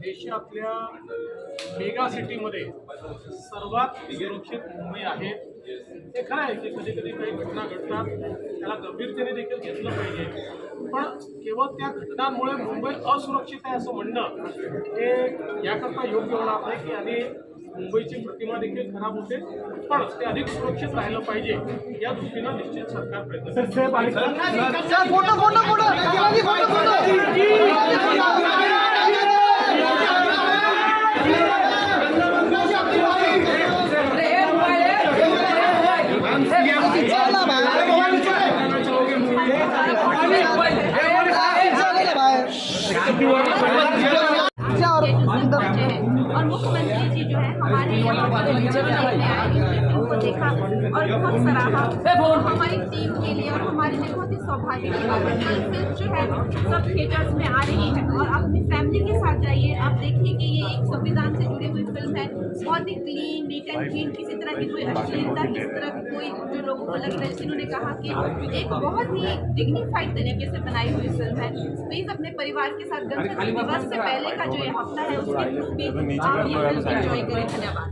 देशातल्या मेगा सिटीमध्ये सर्वात सुरक्षित मुंबई आहे. हे खरं आहे की कधी कधी काही घटना घडतात, त्याला गंभीरतेने देखील घेतलं पाहिजे. पण केवळ त्या घटनांमुळे मुंबई असुरक्षित आहे असं म्हणणं हे याकरता योग्य होणार नाही की आणि मुंबईची प्रतिमा देखील खराब होते. पण ते अधिक सुरक्षित राहिलं पाहिजे या दृष्टीनं निश्चित सरकार प्रयत्न सर करेल. और मुख्यमंत्री जी जो है हमारे यहाँ पर उनको देखा और बहुत सराहा. हमारी टीम के लिए और हमारे लिए बहुत ही सौभाग्य की बात है. फिल्म जो है सब थिएटर्स में आ रही है और अपनी फैमिली के साथ जाइए. आप देखिए कि ये एक संविधान से जुड़ी हुई फिल्म है, बहुत ही क्लीन, नीट एंड क्लीन, किसी तरह की कोई अश्लीलता, किसी तरह की कोई जो लोगों को लग रहा है, जिन्होंने कहा कि एक बहुत ही डिग्निफाइड तरीके से बनाई हुई फिल्म है. प्लीज अपने परिवार के साथ गणतंत्र दिवस से पहले का जो ये हफ्ता है उसके थ्रू भी आप ये फिल्म एंजॉय करें. धन्यवाद.